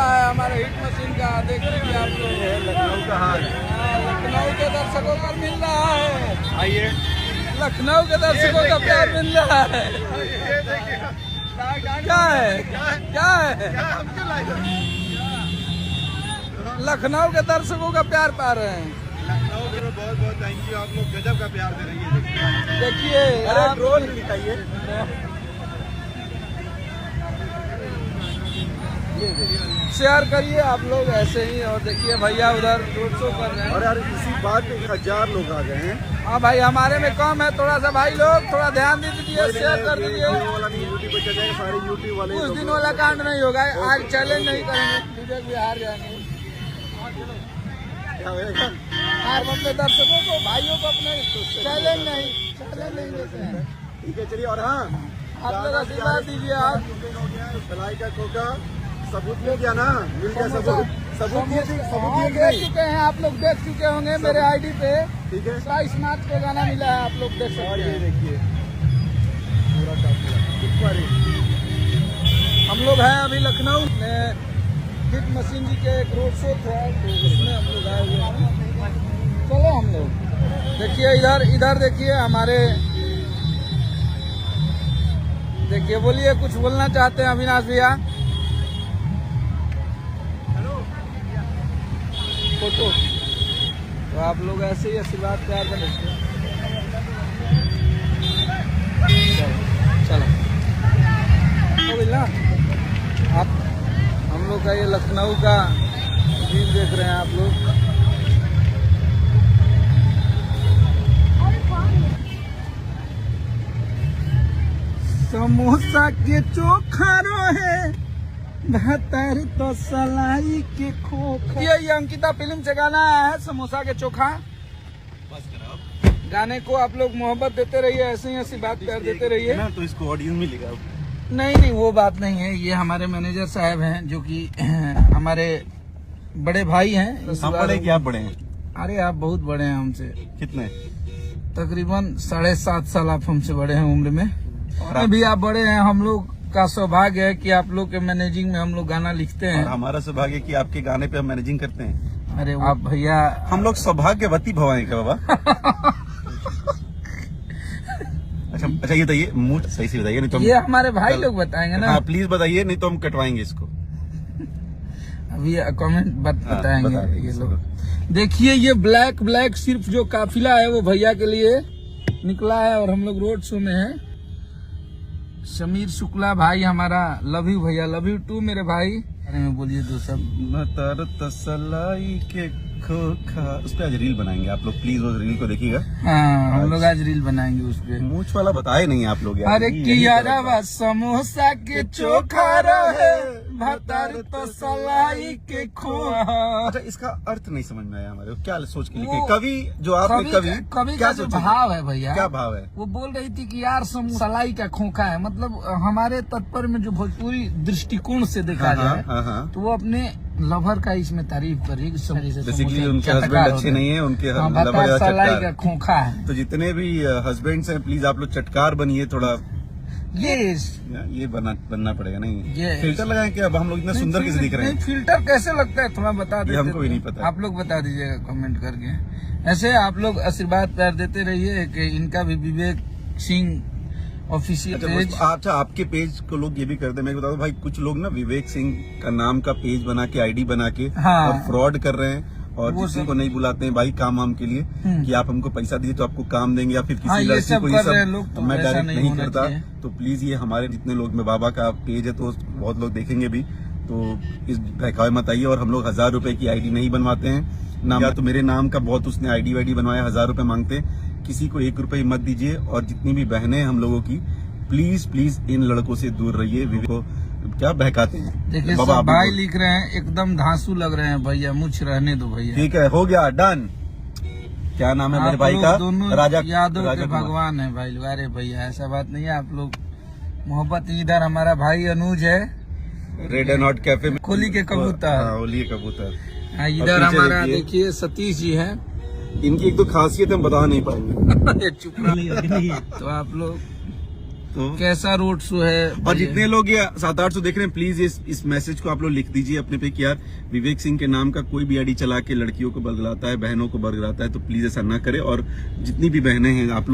है हमारे hit machine का। देख लीजिए आप लोग लखनऊ का हाल। लखनऊ के दर्शकों का मिल रहा है। आइए, लखनऊ के दर्शकों का प्यार मिल रहा है। क्या है क्या है? लखनऊ के दर्शकों का प्यार पा रहे हैं। लखनऊ के बहुत बहुत थैंक यू। आप लोग गजब का प्यार दे रही है। देखिए आप ड्रोन दिखाइए। शेयर करिए आप लोग ऐसे ही। और देखिए भैया उधर रोड शो कर रहे हैं। और यार इसी बात पे 1000 लोग आ गए हैं। हाँ भाई, हमारे में कम है थोड़ा सा। भाई लोग थोड़ा ध्यान दे दीजिए, शेयर कर दीजिए। वाला नहीं, यूट्यूब पे चल जाएगा, सारे यूट्यूब वाले। कुछ दिन वाला कांड नहीं होगा। आज चैलेंज नहीं करेंगे, विवेक भी हार जाएंगे। क्या होएगा? हार अपने दर्शकों को, भाइयों को अपने चैलेंज नहीं देते हैं। ठीक है, चलिए। और हाँ, आप लोग आशीर्वाद दीजिए। आप कलाई का खोखा सबूत मिल गया ना? मिल गया सबूत। सबूत दिए थे, सबूत दिए देख चुके हैं आप लोग, देख चुके होंगे मेरे आईडी पे। ठीक है। 22 मार्च को गाना मिला है, आप लोग देख और सकते ये हैं। देखिए पूरा काफिला। हम लोग हैं अभी लखनऊ में। हिट मशीन जी के एक रोड शो था, तो उसमें हम लोग आए हुए हैं। चलो हम लोग देखिए इधर देखिए हमारे। देखिए, बोलिए, कुछ बोलना चाहते हैं अविनाश भैया? फोटो तो आप लोग ऐसे ही आशीर्वाद प्यार कर देते हैं। चलो तो बिल्ला आप हम लोग का ये लखनऊ का व्यू देख रहे हैं आप लोग। समोसा के चोखा है भतर तो सलाई के खोखा। ये अंकिता फिल्म से गाना आया है, समोसा के चोखा। गाने को आप लोग मोहब्बत देते रहिए, ऐसे ही ऐसी बात कर देते रहिए ना, तो इसको ऑडियंस मिलेगा। नहीं, वो बात नहीं है। ये हमारे मैनेजर साहब हैं, जो कि हमारे बड़े भाई हैं। हम बड़े कि आप बड़े हैं? अरे आप बहुत बड़े हैं हमसे। कितने? तकरीबन 7.5 साल आप हमसे बड़े हैं उम्र में। और अभी आप बड़े हैं। हम लोग का सौभाग्य है कि आप लोग के मैनेजिंग में हम लोग गाना लिखते हैं। और हमारा सौभाग्य कि आपके गाने पे हम मैनेजिंग करते हैं। अरे आप भैया, हम लोग सौभाग्यवती भवाएं क्या बाबा? अच्छा ये बताइए, मुझ सही से बताइए, नहीं तो ये हमारे भाई लोग बताएंगे ना। हाँ प्लीज बताइए, नहीं तो हम कटवाएंगे इसको। अभी कमेंट बताएंगे बता देंगे ये लोग। देखिए ये ब्लैक सिर्फ जो काफिला है वो भैया के लिए निकला है। और हम लोग रोड शो में हैं। समीर शुक्ला भाई हमारा, लव यू भैया, लव यू टू मेरे भाई। अरे में बोलिए दो सब। मतर तसलाई के खोखा, उस पे आज रील बनाएंगे आप लोग, प्लीज उस रील को देखिएगा। हाँ, हम लोग आज रील बनाएंगे उस पे। मूछ वाला बताए नहीं आप लोग यार। अरे किया समोसा के चोखा रहे भतर तो सलाई के खोखा। अच्छा, इसका अर्थ नहीं समझ में आया हमारे। क्या सोच के लिखे कवि जो आपने कवि क्या का जो भाव है भैया, क्या भाव है? वो बोल रही थी कि यार सलाई का खोखा है। मतलब हमारे तत्पर में जो भोजपुरी दृष्टिकोण से देखा जाए तो वो अपने लवर का इसमें तारीफ करी। बेसिकली उनके हस्बैंड अच्छे नहीं है, उनके लवर सलाई का खोखा है। तो जितने भी हस्बैंड्स हैं प्लीज आप लोग चटकार बनिए थोड़ा। ये बनना पड़ेगा। नहीं ये फिल्टर लगाए क्या? अब हम लोग इतना सुंदर कैसे दिख रहे हैं? फिल्टर कैसे लगता है थोड़ा बता दीजिए। हमको भी नहीं पता। आप लोग बता दीजिएगा कमेंट करके। ऐसे आप लोग आशीर्वाद प्यार देते रहिए कि इनका भी विवेक सिंह ऑफिशियल पेज। अच्छा, आपके पेज को लोग ये भी करते हैं। मैं बता दूं भाई, कुछ लोग ना विवेक सिंह का नाम का पेज बना के, आईडी बना के फ्रॉड कर रहे हैं। और किसी को नहीं बुलाते हैं भाई काम वाम के लिए कि आप हमको पैसा दीजिए तो आपको काम देंगे, या फिर किसी लड़की को। ये सब मैं डायरेक्ट नहीं करता। तो प्लीज ये हमारे जितने लोग में बाबा का पेज है तो बहुत लोग देखेंगे भी, तो इस बहकावे मत आइए। और हम लोग 1000 रुपए की आईडी नहीं बनवाते हैं नाम। या तो मेरे नाम का बहुत उसने आईडी वाईडी बनवाया, 1000 रुपए मांगते हैं। किसी को 1 रुपए मत दीजिए। और जितनी भी बहनें हैं हम लोगों की, प्लीज इन लड़कों से दूर रहिए। विवेक को क्या बहकाते हैं? देखिए सब भाई लिख रहे हैं, एकदम धांसू लग रहे हैं भैया, मुझ रहने दो भैया। ठीक है, हो गया, डन। क्या नाम है मेरे भाई का? दोनों राजा यादव के भगवान है भाई। अरे भैया ऐसा बात नहीं है, आप लोग मोहब्बत। इधर हमारा भाई अनुज है, रेड एंड हॉट कैफे में, खोली के कबूतर। होली के कबूतर। इधर हमारा देखिए सतीश जी है। इनकी एक तो खासियत हम बता नहीं पाएंगे। चुप रहिए। तो आप लोग तो कैसा रोड शो है। और जितने लोग ये 700-800 देख रहे हैं, प्लीज इस मैसेज को आप लोग लिख दीजिए अपने पे कि यार विवेक सिंह के नाम का कोई भी आईडी चला के लड़कियों को बरगलाता है, बहनों को बरगलाता है, तो प्लीज ऐसा ना करे। और जितनी भी बहनें हैं आप लोग